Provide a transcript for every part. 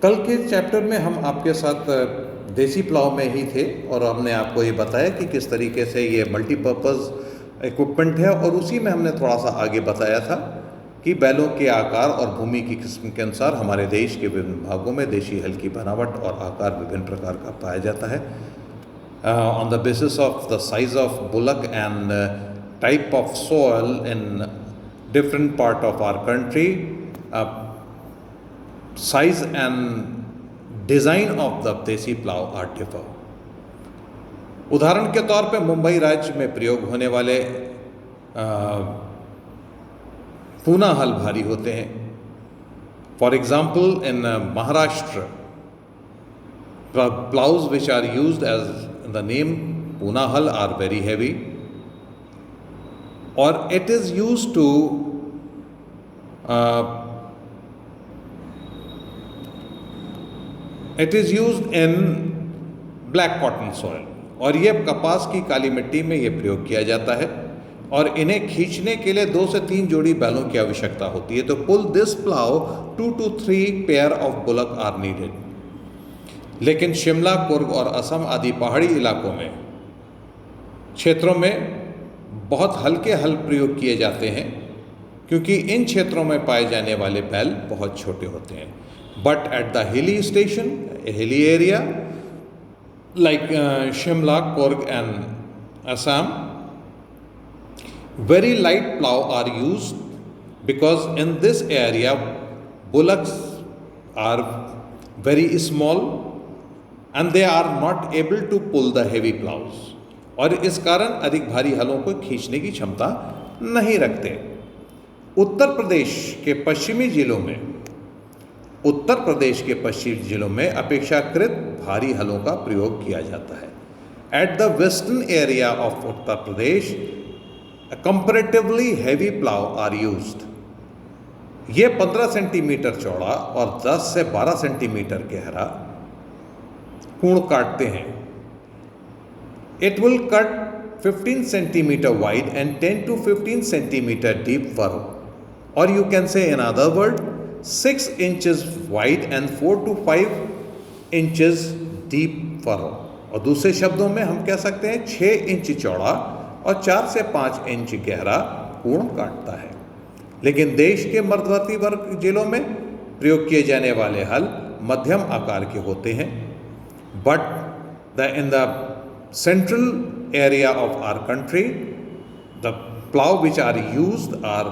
कल के चैप्टर में हम आपके साथ देसी प्लाव में ही थे और हमने आपको ये बताया कि किस तरीके से ये मल्टीपर्पज़ इक्विपमेंट है, और उसी में हमने थोड़ा सा आगे बताया था कि बैलों के आकार और भूमि की किस्म के अनुसार हमारे देश के विभिन्न भागों में देशी हल की बनावट और आकार विभिन्न प्रकार का पाया जाता है। On the basis of the size of bullock and type of soil in different part of our country, size and design of the desi plough are differ. उदाहरण के तौर पे मुंबई राज्य में प्रयोग होने वाले पूना हल भारी होते हैं। For example in Maharashtra, ploughs which are used as the name Poona hal are very heavy, और it is used to it is used in black cotton soil, और ये कपास की काली मिट्टी में ये प्रयोग किया जाता है, और इन्हें खींचने के लिए 2 से 3 जोड़ी बैलों की आवश्यकता होती है। तो pull this plough 2 to 3 pair of bullock are needed. लेकिन शिमला, कुर्ग और असम आदि पहाड़ी इलाकों में क्षेत्रों में बहुत हल्के हल प्रयोग किए जाते हैं, क्योंकि इन क्षेत्रों में पाए जाने वाले बैल बहुत छोटे होते हैं। But at the hilly station, a hilly area like Shimla, Kurg and Assam, very light plow are used because in this area bullocks are very small and they are not able to pull the heavy plows, और इस कारण अधिक भारी हलों को खींचने की क्षमता नहीं रखते। उत्तर प्रदेश के पश्चिमी जिलों में अपेक्षाकृत भारी हलों का प्रयोग किया जाता है। At the western area of Uttar Pradesh comparatively heavy plough are used. ये 15 सेंटीमीटर चौड़ा और 10 से 12 सेंटीमीटर गहरा कूण काटते हैं। It will cut 15 centimetre wide and 10 to 15 centimetre deep furrow, और you can say in other word 6 inches wide and 4 to 5 inches deep furrow, और दूसरे शब्दों में हम कह सकते हैं 6 इंच चौड़ा और 4 से 5 इंच गहरा कोण काटता है। लेकिन देश के मध्यवर्ती वर्ग जिलों में प्रयोग किए जाने वाले हल मध्यम आकार के होते हैं। But in the central area of our country the plough which are used are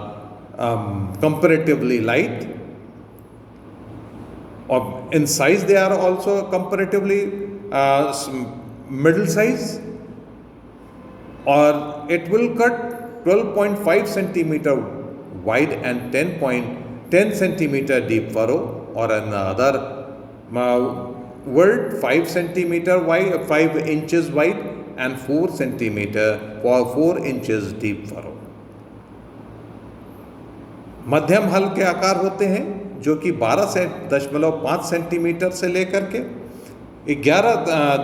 comparatively light, or in size they are also comparatively middle size, or it will cut 12.5 centimeter wide and 10 centimeter deep furrow, or another word 5 centimeter wide, 5 inches wide and 4 inches deep furrow। मध्यम हल के आकार होते हैं जो कि 12.5 centimetre से लेकर के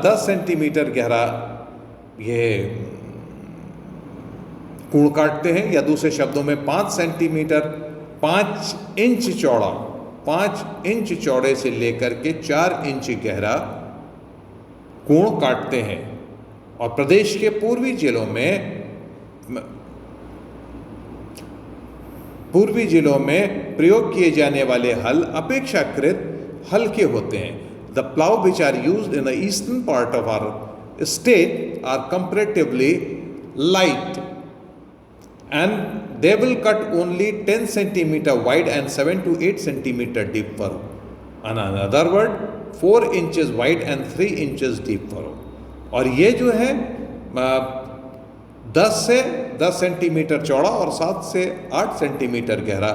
10 सेंटीमीटर गहरा ये कूण काटते हैं, या दूसरे शब्दों में 5 इंच चौड़े से लेकर के 4 इंच गहरा कूण काटते हैं। और प्रदेश के पूर्वी जिलों में प्रयोग किए जाने वाले हल अपेक्षाकृत हल्के होते हैं। The plough which are used in the eastern part of our state are comparatively light and they will cut only 10 centimetre wide and 7 to 8 centimetre deep furrow, in other word 4 inches wide and 3 inches deep furrow. और ये जो है 10 centimetre चौड़ा और 7 से 8 centimetre गहरा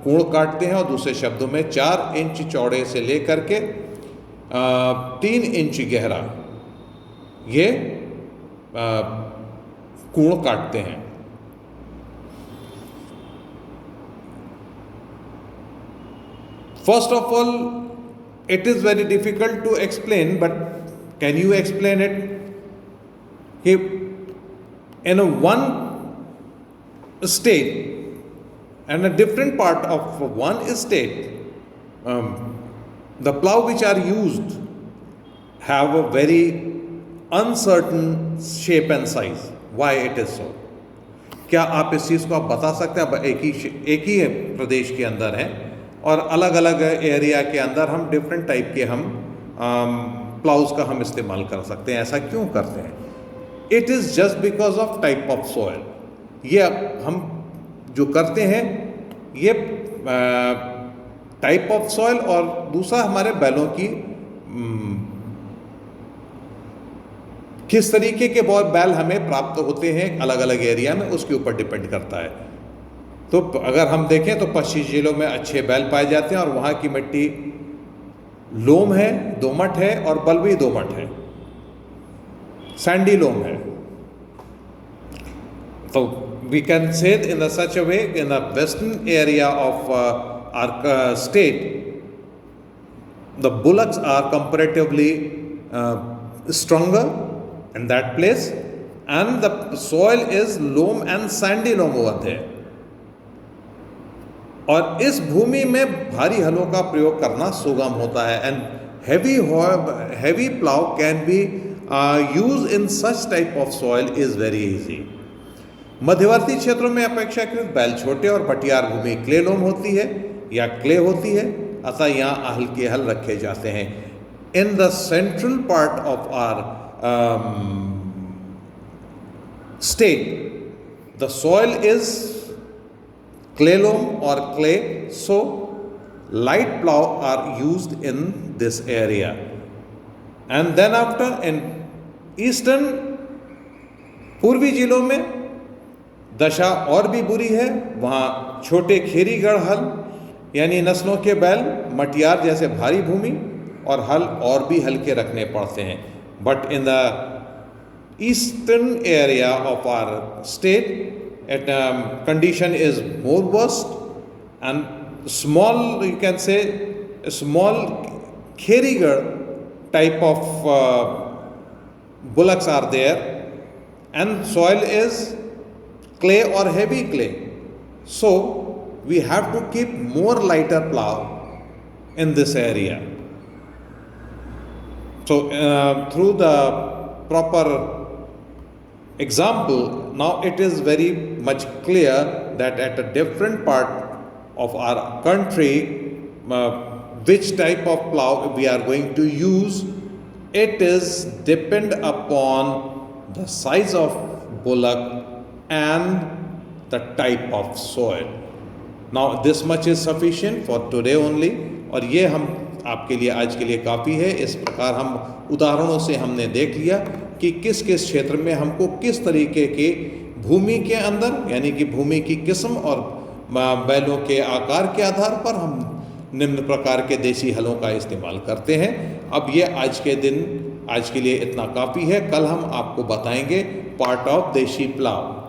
कोण काटते हैं, और दूसरे शब्दों में 4 इंच चौड़े से लेकर के 3 इंच गहरा ये कोण काटते हैं। First of all it is very difficult to explain, but can you explain it? कि in one state and a different part of one state, The plow which are used have a very uncertain shape and size. Why it is so? क्या आप इस चीज़ को आप बता सकते हैं? अब एक ही प्रदेश के अंदर है और अलग अलग एरिया के अंदर हम डिफरेंट टाइप के हम प्लाउज का हम इस्तेमाल कर सकते हैं. ऐसा क्यों करते हैं? It is just because of type of soil. ये हम जो करते हैं ये टाइप ऑफ सॉइल और दूसरा हमारे बैलों की किस तरीके के बैल हमें प्राप्त होते हैं अलग अलग एरिया में, उसके ऊपर डिपेंड करता है. तो अगर हम देखें तो पश्चिमी जिलों में अच्छे बैल पाए जाते हैं और वहाँ की मिट्टी लोम है, दोमट है और बलुई दोमट है, सैंडी लोम है. तो we can say in such a way in the western area of our state the bullocks are comparatively stronger in that place and the soil is loam and sandy loam over there. और इस भूमि में भारी हलों का प्रयोग करना सुगम होता है. And heavy plow can be used in such type of soil is very easy. मध्यवर्ती क्षेत्रों में अपेक्षाकृत बैल छोटे और पटियार भूमि क्ले लोम होती है या क्ले होती है, अतः यहाँ हल्के हल रखे जाते हैं. In the central part of our state, the soil is clay loam or clay, so light plow are used in this area. And then after in eastern पूर्वी जिलों में दशा और भी बुरी है. वहाँ छोटे खेरीगढ़ हल यानी नस्लों के बैल मटियार जैसे भारी भूमि और हल और भी हल्के रखने पड़ते हैं. But in the eastern area of our state it condition is more worst and small you can say small Kherigarh type of bullocks are there and soil is clay or heavy clay, so we have to keep more lighter plow in this area. So through the proper example, now it is very much clear that at a different part of our country which type of plow we are going to use. It is depend upon the size of bullock and the type of soil. Now this much is sufficient for today only. और ये हम आपके लिए आज के लिए काफ़ी है. इस प्रकार हम उदाहरणों से हमने देख लिया कि किस किस क्षेत्र में हमको किस तरीके के भूमि के अंदर यानी कि भूमि की किस्म और बैलों के आकार के आधार पर हम निम्न प्रकार के देसी हलों का इस्तेमाल करते हैं. अब ये आज के लिए इतना काफ़ी है. कल हम आपको बताएंगे पार्ट ऑफ देसी प्लाव.